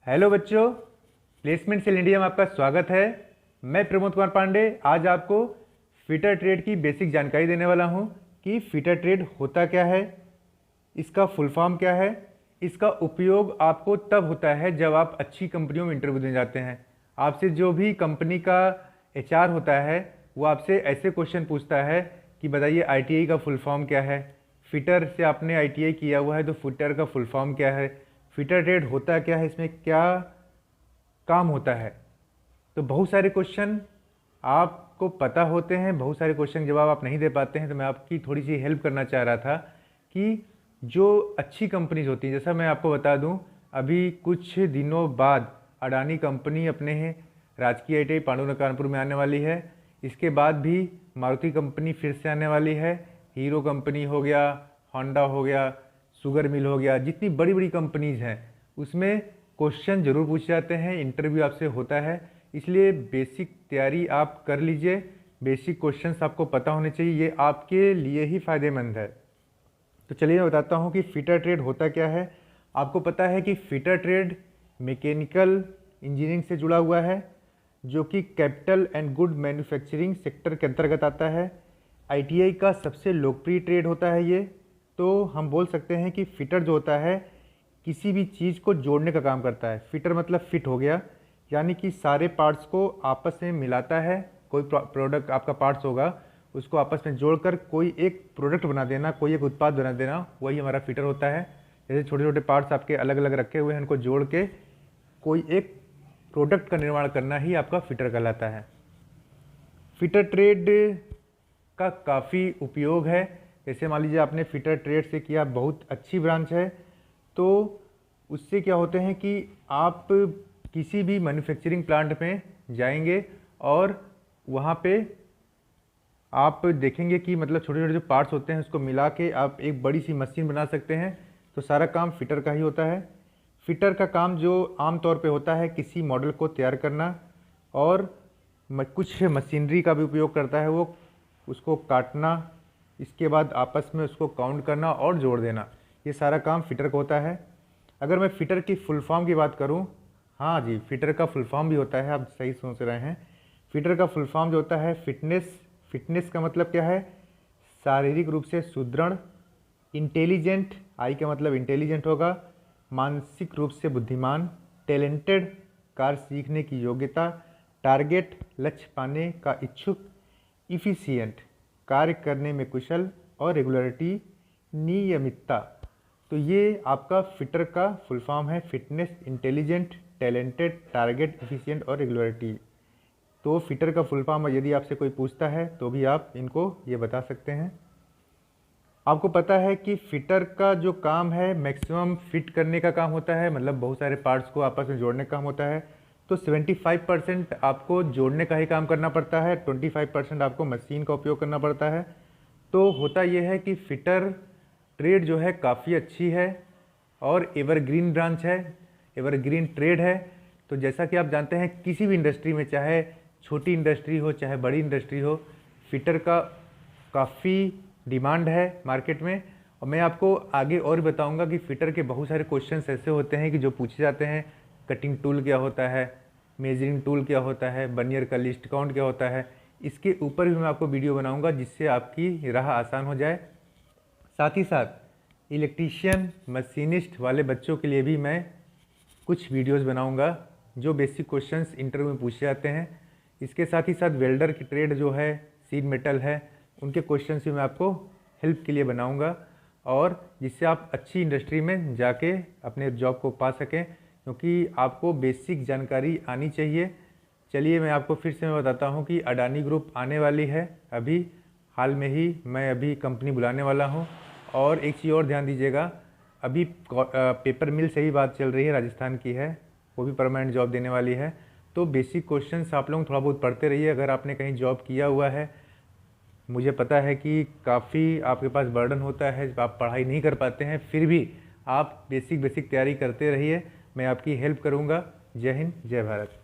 Hello बच्चों, placement cell India में आपका स्वागत है। मैं प्रमोद कुमार पांडे आज आपको फिटर ट्रेड की बेसिक जानकारी देने वाला हूं कि फिटर ट्रेड होता क्या है, इसका फुल फॉर्म क्या है, इसका उपयोग आपको तब होता है जब आप अच्छी कंपनियों में इंटरव्यू देने जाते हैं। आपसे जो भी कंपनी का एचआर होता है वो आपसे ऐसे क्वेश्चन पूछता है कि बताइए आईटीआई का फुल फॉर्म क्या है, फिटर से आपने आईटीआई किया हुआ है तो फिटर का फुल फॉर्म क्या है, फिटर ट्रेड होता क्या है, इसमें क्या काम होता है। तो बहुत सारे क्वेश्चन आपको पता होते हैं, बहुत सारे क्वेश्चन के जवाब आप नहीं दे पाते हैं। तो मैं आपकी थोड़ी सी हेल्प करना चाह रहा था कि जो अच्छी कंपनीज होती हैं, जैसा मैं आपको बता दूं, अभी कुछ दिनों बाद अडानी कंपनी अपने राजकीय आईटीआई पांडुरंग कानपुर में आने वाली है। इसके बाद भी मारुति कंपनी फिर से आने वाली है, हीरो कंपनी हो गया, होंडा हो गया, शुगर मिल हो गया, जितनी बड़ी बड़ी कंपनीज हैं उसमें क्वेश्चन जरूर पूछे जाते हैं, इंटरव्यू आपसे होता है। इसलिए बेसिक तैयारी आप कर लीजिए, बेसिक क्वेश्चंस आपको पता होने चाहिए, ये आपके लिए ही फ़ायदेमंद है। तो चलिए मैं बताता हूँ कि फिटर ट्रेड होता क्या है। आपको पता है कि फिटर ट्रेड मैकेनिकल इंजीनियरिंग से जुड़ा हुआ है, जो कि capital and good manufacturing sector के अंतर्गत आता है। आईटीआई का सबसे लोकप्रिय ट्रेड होता है ये। तो हम बोल सकते हैं कि फिटर जो होता है किसी भी चीज़ को जोड़ने का काम करता है। फिटर मतलब फिट हो गया, यानी कि सारे पार्ट्स को आपस में मिलाता है। कोई प्रोडक्ट आपका पार्ट्स होगा, उसको आपस में जोड़कर कोई एक प्रोडक्ट बना देना, कोई एक उत्पाद बना देना, वही हमारा फिटर होता है। जैसे छोटे छोटे पार्ट्स आपके अलग अलग रखे हुए हैं, उनको जोड़ के कोई एक प्रोडक्ट का निर्माण करना ही आपका फिटर कहलाता है। फिटर ट्रेड का काफ़ी उपयोग है। जैसे मान लीजिए आपने फिटर ट्रेड से किया, बहुत अच्छी ब्रांच है, तो उससे क्या होते हैं कि आप किसी भी मैन्युफैक्चरिंग प्लांट में जाएंगे और वहाँ पे आप देखेंगे कि मतलब छोटे छोटे जो पार्ट्स होते हैं उसको मिला के आप एक बड़ी सी मशीन बना सकते हैं। तो सारा काम फिटर का ही होता है। फिटर का काम जो आमतौर पे होता है किसी मॉडल को तैयार करना, और कुछ मशीनरी का भी उपयोग करता है, वो उसको काटना, इसके बाद आपस में उसको काउंट करना और जोड़ देना, ये सारा काम फिटर का होता है। अगर मैं फिटर की फुल फॉर्म की बात करूं, हाँ जी, फिटर का फुल फॉर्म भी होता है, आप सही सोच रहे हैं। फिटर का फुल फॉर्म जो होता है फिटनेस। फिटनेस का मतलब क्या है? शारीरिक रूप से सुदृढ़। इंटेलिजेंट, आई का मतलब इंटेलिजेंट होगा। मानसिक रूप से बुद्धिमान। टैलेंटेड, कार्य सीखने की योग्यता। टारगेट, लक्ष्य पाने का इच्छुक। इफिशिएंट, कार्य करने में कुशल। और रेगुलरिटी, नियमितता। तो ये आपका फिटर का फुल फॉर्म है। Fitness, intelligent, talented, target, efficient और रेगुलरिटी। तो फिटर का फुल फॉर्म यदि आपसे कोई पूछता है तो भी आप इनको ये बता सकते हैं। आपको पता है कि फिटर का जो काम है मैक्सिमम फिट करने का काम होता है, मतलब बहुत सारे पार्ट्स को आपस में जोड़ने का काम होता है। तो 75% आपको जोड़ने का ही काम करना पड़ता है, 25% आपको मशीन का उपयोग करना पड़ता है। तो होता यह है कि फिटर ट्रेड जो है काफ़ी अच्छी है और एवरग्रीन ब्रांच है, एवरग्रीन ट्रेड है। तो जैसा कि आप जानते हैं किसी भी इंडस्ट्री में, चाहे छोटी इंडस्ट्री हो चाहे बड़ी इंडस्ट्री हो, फिटर का काफ़ी डिमांड है मार्केट में। और मैं आपको आगे और बताऊंगा कि फिटर के बहुत सारे क्वेश्चंस ऐसे होते हैं कि जो पूछे जाते हैं। कटिंग टूल क्या होता है, मेजरिंग टूल क्या होता है, बर्नियर का लिस्ट काउंट क्या होता है, इसके ऊपर भी मैं आपको वीडियो बनाऊंगा जिससे आपकी राह आसान हो जाए। साथ ही साथ इलेक्ट्रीशियन, मशीनिस्ट वाले बच्चों के लिए भी मैं कुछ वीडियोस बनाऊंगा जो बेसिक क्वेश्चंस इंटरव्यू में पूछे जाते हैं। इसके साथ ही साथ वेल्डर की ट्रेड जो है, सीड मेटल है, उनके क्वेश्चंस भी मैं आपको हेल्प के लिए बनाऊंगा, और जिससे आप अच्छी इंडस्ट्री में जाके अपने जॉब को पा सकें, क्योंकि आपको बेसिक जानकारी आनी चाहिए। चलिए मैं आपको फिर से मैं बताता हूँ कि अडानी ग्रुप आने वाली है। अभी हाल में ही मैं अभी कंपनी बुलाने वाला हूँ। और एक चीज़ और ध्यान दीजिएगा, अभी पेपर मिल से ही बात चल रही है, राजस्थान की है, वो भी परमानेंट जॉब देने वाली है। तो बेसिक क्वेश्चंस आप लोग थोड़ा बहुत पढ़ते रहिए। अगर आपने कहीं जॉब किया हुआ है, मुझे पता है कि काफ़ी आपके पास बर्डन होता है, आप पढ़ाई नहीं कर पाते हैं, फिर भी आप बेसिक तैयारी करते रहिए। मैं आपकी हेल्प करूँगा। जय हिंद, जय भारत।